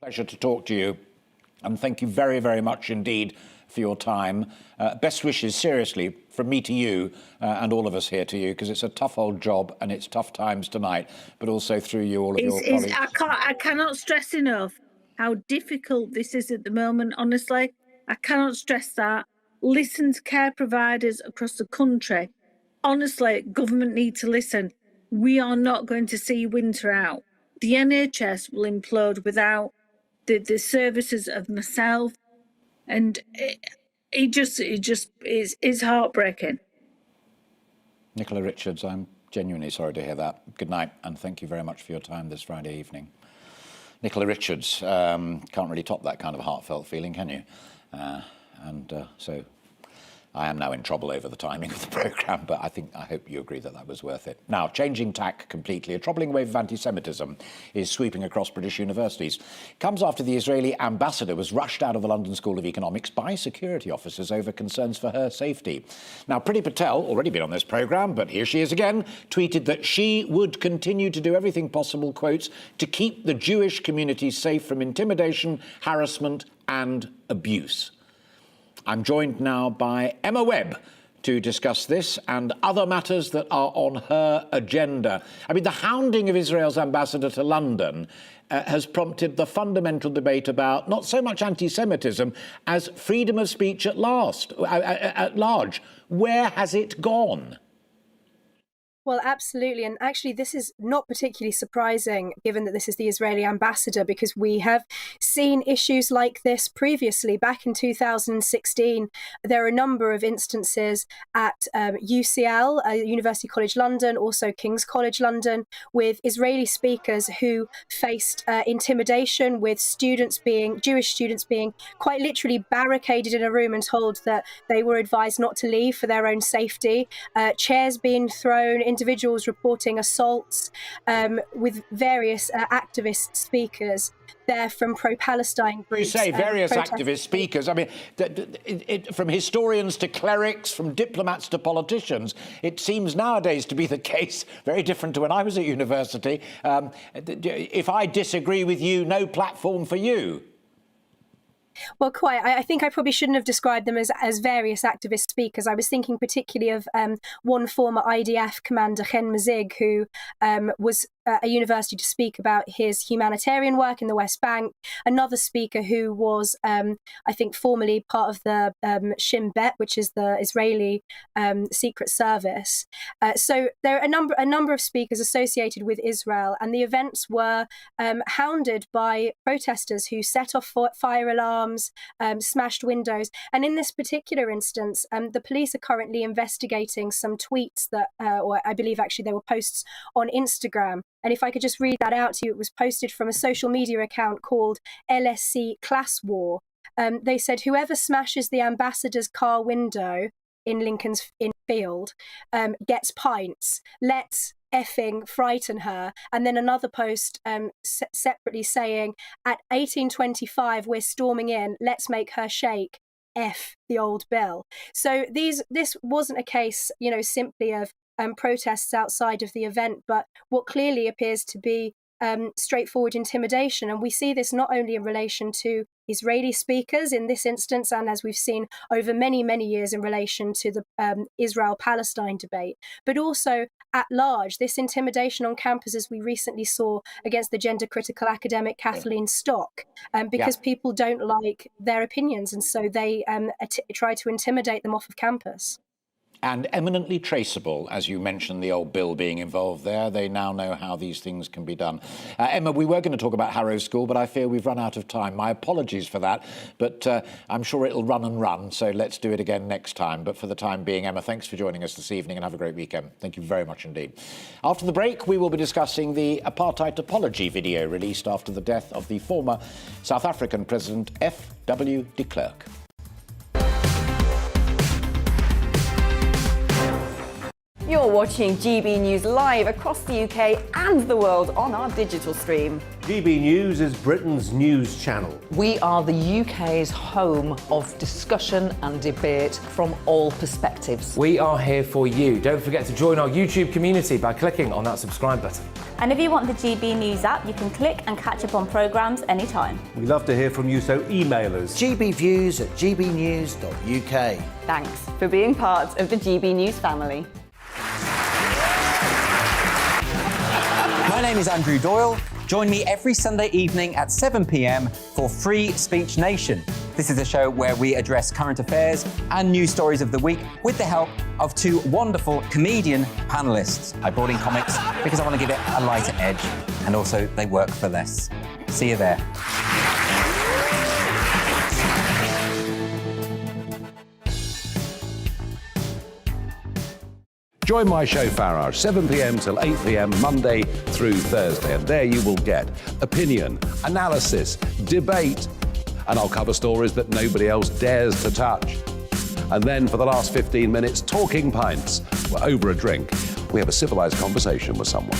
Pleasure to talk to you, and thank you very, very much indeed for your time. Best wishes, seriously, from me to you and all of us here to you, because it's a tough old job and it's tough times tonight, but also through you, all of your colleagues. I cannot stress enough how difficult this is at the moment, honestly. I cannot stress that. Listen to care providers across the country. Honestly, government need to listen. We are not going to see winter out. The NHS will implode without the services of myself, and it just is heartbreaking. Nicola Richards, I'm genuinely sorry to hear that. Good night, and thank you very much for your time this Friday evening. Nicola Richards, can't really top that kind of heartfelt feeling, can you? So I am now in trouble over the timing of the programme, but I hope you agree that that was worth it. Now, changing tack completely, a troubling wave of anti-Semitism is sweeping across British universities. It comes after the Israeli ambassador was rushed out of the London School of Economics by security officers over concerns for her safety. Now, Priti Patel, already been on this programme, but here she is again, tweeted that she would continue to do everything possible, quotes, to keep the Jewish community safe from intimidation, harassment and abuse. I'm joined now by Emma Webb to discuss this and other matters that are on her agenda. I mean, the hounding of Israel's ambassador to London has prompted the fundamental debate about not so much anti-Semitism as freedom of speech at large. Where has it gone? Well, absolutely. And actually, this is not particularly surprising, given that this is the Israeli ambassador, because we have seen issues like this previously. Back in 2016, there are a number of instances at UCL, University College London, also King's College London, with Israeli speakers who faced intimidation, with Jewish students being quite literally barricaded in a room and told that they were advised not to leave for their own safety, chairs being thrown, individuals reporting assaults, with various activist speakers there from pro-Palestine groups. You say various protesting. activist speakers. I mean, from historians to clerics, from diplomats to politicians, it seems nowadays to be the case, very different to when I was at university. If I disagree with you, no platform for you. Well, quite. I think I probably shouldn't have described them as various activist speakers. I was thinking particularly of one former IDF commander, Chen Mazig, who was at a university to speak about his humanitarian work in the West Bank. Another speaker who was, I think, formerly part of the Shin Bet, which is the Israeli Secret Service. So there are a number of speakers associated with Israel, and the events were hounded by protesters who set off fire alarms, smashed windows. And in this particular instance, the police are currently investigating some tweets that, or I believe actually they were posts on Instagram. And if I could just read that out to you, it was posted from a social media account called LSC Class War. They said, whoever smashes the ambassador's car window in Lincoln's Inn Field gets pints. Let's effing frighten her. And then another post separately saying, at 1825, we're storming in. Let's make her shake. F the old bill. So this wasn't a case, simply of protests outside of the event, but what clearly appears to be straightforward intimidation. And we see this not only in relation to Israeli speakers in this instance, and as we've seen over many, many years in relation to the Israel-Palestine debate, but also at large, this intimidation on campus, as we recently saw against the gender-critical academic Kathleen Stock, because people don't like their opinions, and so they try to intimidate them off of campus. And eminently traceable, as you mentioned, the old bill being involved there. They now know how these things can be done. Emma, we were going to talk about Harrow School, but I fear we've run out of time. My apologies for that, but I'm sure it'll run and run, so let's do it again next time. But for the time being, Emma, thanks for joining us this evening and have a great weekend. Thank you very much indeed. After the break, we will be discussing the apartheid apology video released after the death of the former South African President F.W. de Klerk. You're watching GB News live across the UK and the world on our digital stream. GB News is Britain's news channel. We are the UK's home of discussion and debate from all perspectives. We are here for you. Don't forget to join our YouTube community by clicking on that subscribe button. And if you want the GB News app, you can click and catch up on programmes anytime. We love to hear from you, so email us. gbviews@gbnews.uk. Thanks for being part of the GB News family. My name is Andrew Doyle. Join me every Sunday evening at 7 p.m. for Free Speech Nation. This is a show where we address current affairs and news stories of the week with the help of two wonderful comedian panellists. I brought in comics because I want to give it a lighter edge, and also they work for less. See you there. Join my show Farage, 7 p.m. till 8 p.m. Monday through Thursday, and there you will get opinion, analysis, debate, and I'll cover stories that nobody else dares to touch. And then for the last 15 minutes, talking pints. We're over a drink. We have a civilized conversation with someone.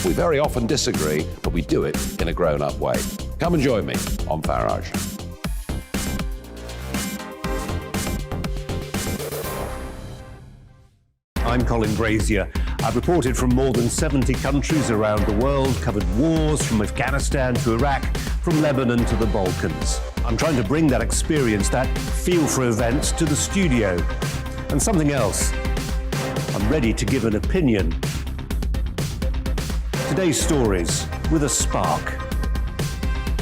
We very often disagree, but we do it in a grown-up way. Come and join me on Farage. I'm Colin Brazier. I've reported from more than 70 countries around the world, covered wars from Afghanistan to Iraq, from Lebanon to the Balkans. I'm trying to bring that experience, that feel for events, to the studio. And something else, I'm ready to give an opinion. Today's stories with a spark.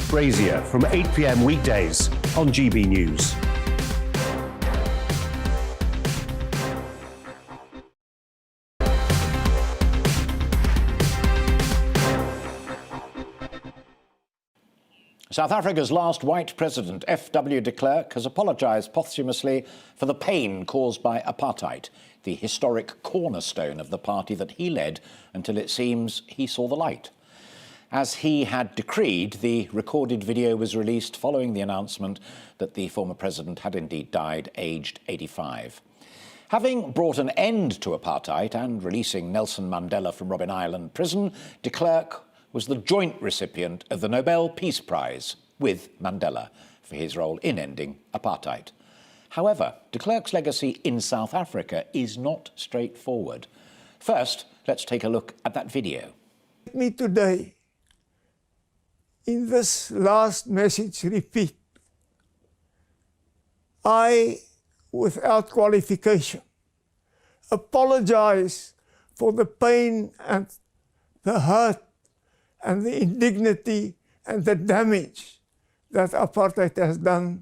Brazier from 8 p.m. weekdays on GB News. South Africa's last white president, F.W. de Klerk, has apologised posthumously for the pain caused by apartheid, the historic cornerstone of the party that he led until it seems he saw the light. As he had decreed, the recorded video was released following the announcement that the former president had indeed died, aged 85. Having brought an end to apartheid and releasing Nelson Mandela from Robben Island prison, de Klerk was the joint recipient of the Nobel Peace Prize with Mandela for his role in ending apartheid. However, de Klerk's legacy in South Africa is not straightforward. First, let's take a look at that video. Let me today, in this last message, repeat, I, without qualification, apologize for the pain and the hurt and the indignity and the damage that apartheid has done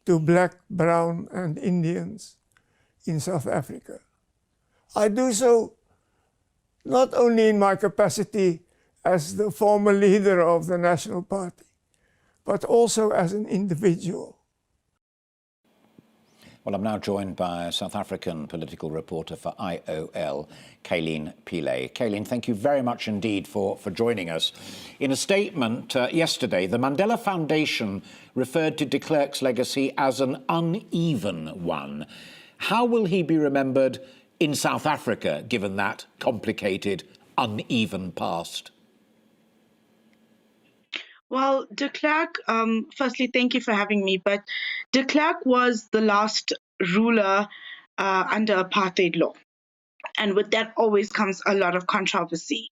to black, brown and Indians in South Africa. I do so not only in my capacity as the former leader of the National Party, but also as an individual. Well, I'm now joined by a South African political reporter for IOL, Kayleen Pillay. Kayleen, thank you very much indeed for joining us. In a statement yesterday, the Mandela Foundation referred to de Klerk's legacy as an uneven one. How will he be remembered in South Africa, given that complicated, uneven past? Well, de Klerk, firstly, thank you for having me, but de Klerk was the last ruler under apartheid law. And with that always comes a lot of controversy.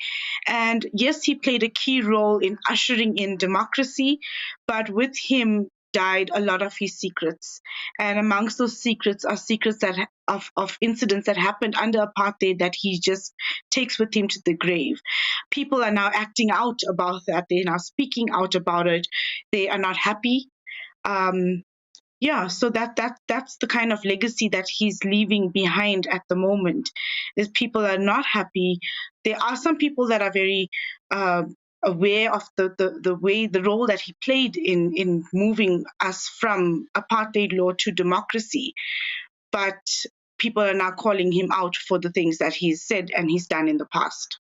And yes, he played a key role in ushering in democracy, but with him died a lot of his secrets. And amongst those secrets are secrets that of incidents that happened under apartheid that he just takes with him to the grave. People are now acting out about that. They're now speaking out about it. They are not happy. So that's the kind of legacy that he's leaving behind at the moment. Is people are not happy. There are some people that are very aware of the role that he played in moving us from apartheid law to democracy, but people are now calling him out for the things that he's said and he's done in the past.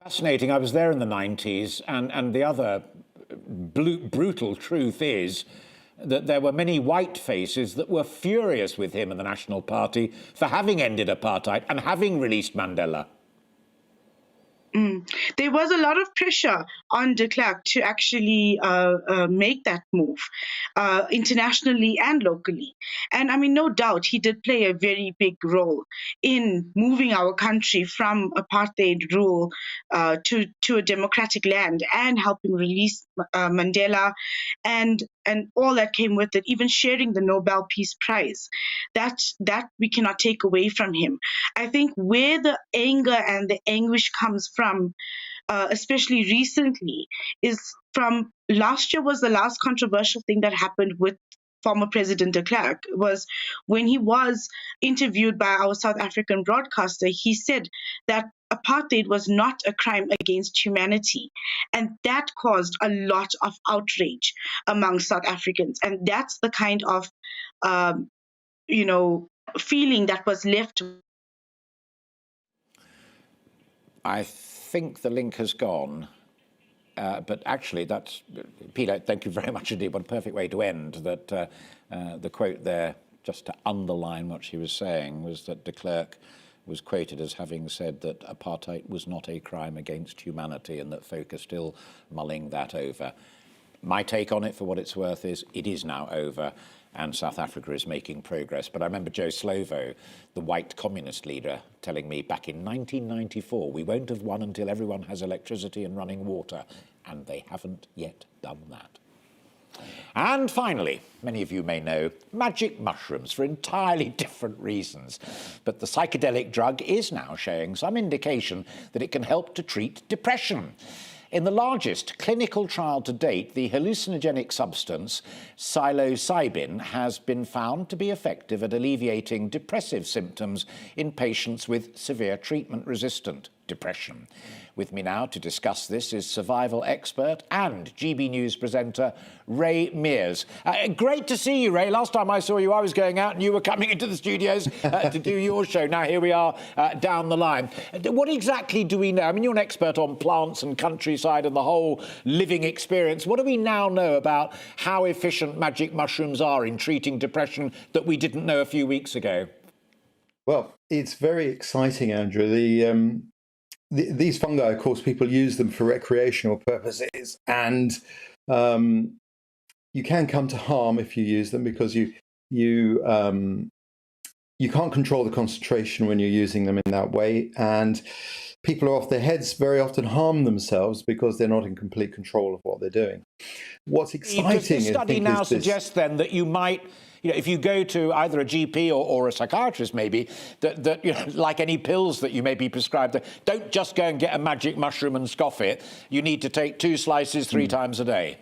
Fascinating. I was there in the 90s, and the other brutal truth is that there were many white faces that were furious with him and the National Party for having ended apartheid and having released Mandela. There was a lot of pressure on de Klerk to actually make that move internationally and locally. And I mean, no doubt he did play a very big role in moving our country from apartheid rule to a democratic land and helping release Mandela and all that came with it, even sharing the Nobel Peace Prize. That we cannot take away from him. I think where the anger and the anguish comes from, especially recently, is from last year was the last controversial thing that happened with former President de Klerk. Was when he was interviewed by our South African broadcaster, he said that apartheid was not a crime against humanity. And that caused a lot of outrage among South Africans. And that's the kind of, feeling that was left. I think the link has gone. But actually, that's, Peter, thank you very much indeed. What a perfect way to end. That the quote there, just to underline what she was saying, was that de Klerk was quoted as having said that apartheid was not a crime against humanity and that folk are still mulling that over. My take on it, for what it's worth, is it is now over and South Africa is making progress. But I remember Joe Slovo, the white communist leader, telling me back in 1994, we won't have won until everyone has electricity and running water. And they haven't yet done that. And finally, many of you may know magic mushrooms for entirely different reasons. But the psychedelic drug is now showing some indication that it can help to treat depression. In the largest clinical trial to date, the hallucinogenic substance psilocybin has been found to be effective at alleviating depressive symptoms in patients with severe treatment-resistant depression. With me now to discuss this is survival expert and GB News presenter Ray Mears. Great to see you, Ray. Last time I saw you, I was going out and you were coming into the studios to do your show. Now here we are down the line. What exactly do we know? I mean, you're an expert on plants and countryside and the whole living experience. What do we now know about how efficient magic mushrooms are in treating depression that we didn't know a few weeks ago? Well, it's very exciting, Andrew. These fungi, of course, people use them for recreational purposes, and you can come to harm if you use them because you can't control the concentration when you're using them in that way, and people are off their heads, very often harm themselves because they're not in complete control of what they're doing. What's exciting, the study now suggests then that you might, if you go to either a GP or a psychiatrist, maybe, that like any pills that you may be prescribed, don't just go and get a magic mushroom and scoff it. You need to take 2 slices 3 times a day.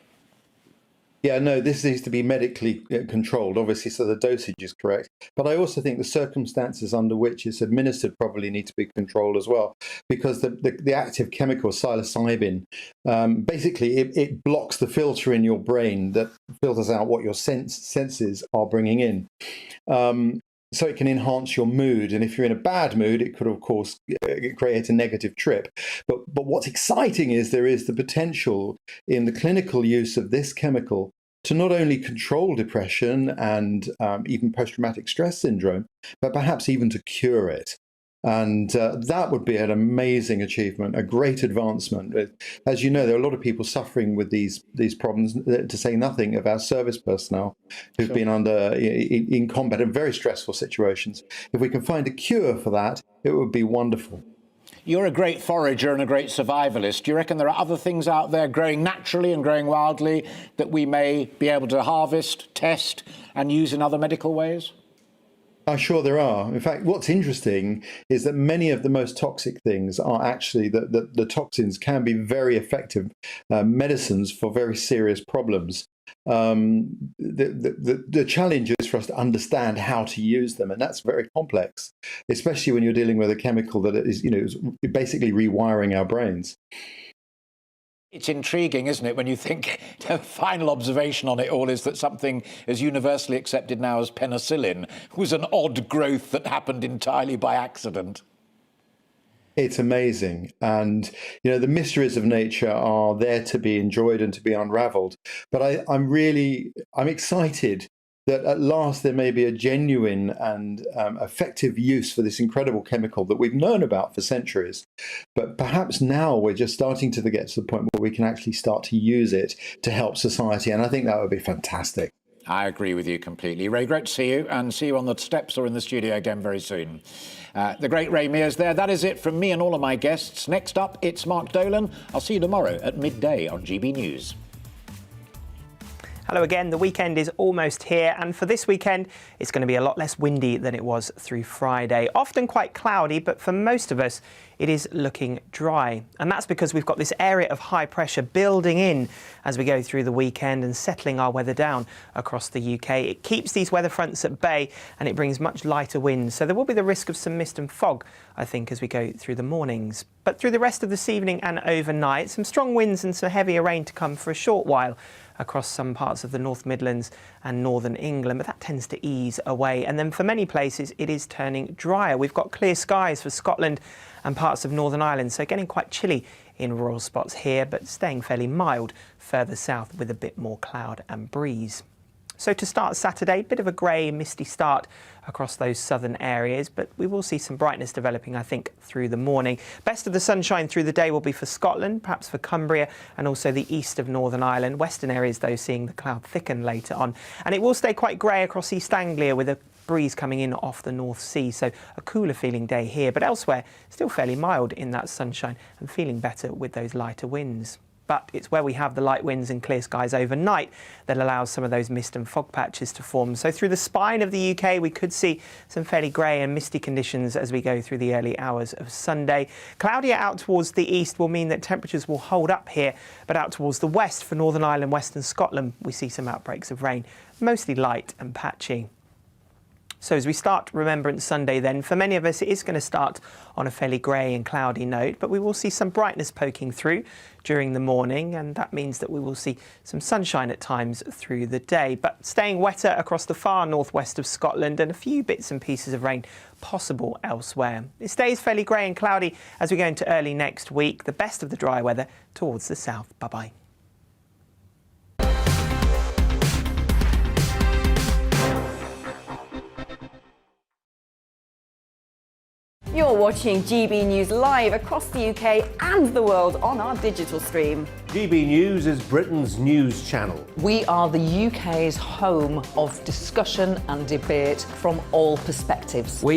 Yeah, no, this needs to be medically controlled, obviously, so the dosage is correct. But I also think the circumstances under which it's administered probably need to be controlled as well, because the active chemical psilocybin, basically it blocks the filter in your brain that filters out what your senses are bringing in. So it can enhance your mood, and if you're in a bad mood, it could, of course, create a negative trip. But what's exciting is there is the potential in the clinical use of this chemical to not only control depression and even post-traumatic stress syndrome, but perhaps even to cure it. And that would be an amazing achievement, a great advancement. As you know, there are a lot of people suffering with these problems, to say nothing of our service personnel who've been in combat in very stressful situations. If we can find a cure for that, it would be wonderful. You're a great forager and a great survivalist. Do you reckon there are other things out there growing naturally and growing wildly that we may be able to harvest, test, and use in other medical ways? I'm sure there are. In fact, what's interesting is that many of the most toxic things are actually that the toxins can be very effective medicines for very serious problems. The challenge is for us to understand how to use them, and that's very complex, especially when you're dealing with a chemical that is basically rewiring our brains. It's intriguing, isn't it, when you think the final observation on it all is that something as universally accepted now as penicillin was an odd growth that happened entirely by accident. It's amazing. And, the mysteries of nature are there to be enjoyed and to be unraveled. But I'm excited that at last there may be a genuine and effective use for this incredible chemical that we've known about for centuries. But perhaps now we're just starting to get to the point where we can actually start to use it to help society. And I think that would be fantastic. I agree with you completely. Ray, great to see you, and see you on the steps or in the studio again very soon. The great Ray Mears there. That is it from me and all of my guests. Next up, it's Mark Dolan. I'll see you tomorrow at midday on GB News. Hello again. The weekend is almost here, and for this weekend it's going to be a lot less windy than it was through Friday. Often quite cloudy, but for most of us it is looking dry, and that's because we've got this area of high pressure building in as we go through the weekend and settling our weather down across the UK. It keeps these weather fronts at bay and it brings much lighter winds, so there will be the risk of some mist and fog, I think, as we go through the mornings. But through the rest of this evening and overnight, some strong winds and some heavier rain to come for a short while across some parts of the North Midlands and northern England, but that tends to ease away. And then for many places, it is turning drier. We've got clear skies for Scotland and parts of Northern Ireland, so getting quite chilly in rural spots here, but staying fairly mild further south with a bit more cloud and breeze. So to start Saturday, bit of a grey, misty start across those southern areas, but we will see some brightness developing, I think, through the morning. Best of the sunshine through the day will be for Scotland, perhaps for Cumbria and also the east of Northern Ireland. Western areas, though, seeing the cloud thicken later on. And it will stay quite grey across East Anglia with a breeze coming in off the North Sea, so a cooler feeling day here, but elsewhere still fairly mild in that sunshine and feeling better with those lighter winds. But it's where we have the light winds and clear skies overnight that allows some of those mist and fog patches to form. So through the spine of the UK, we could see some fairly grey and misty conditions as we go through the early hours of Sunday. Cloudier out towards the east will mean that temperatures will hold up here, but out towards the west for Northern Ireland, Western Scotland, we see some outbreaks of rain, mostly light and patchy. So as we start Remembrance Sunday then, for many of us it is going to start on a fairly grey and cloudy note, but we will see some brightness poking through during the morning, and that means that we will see some sunshine at times through the day, but staying wetter across the far northwest of Scotland and a few bits and pieces of rain possible elsewhere. It stays fairly grey and cloudy as we go into early next week, the best of the dry weather towards the south. Bye-bye. You're watching GB News live across the UK and the world on our digital stream. GB News is Britain's news channel. We are the UK's home of discussion and debate from all perspectives.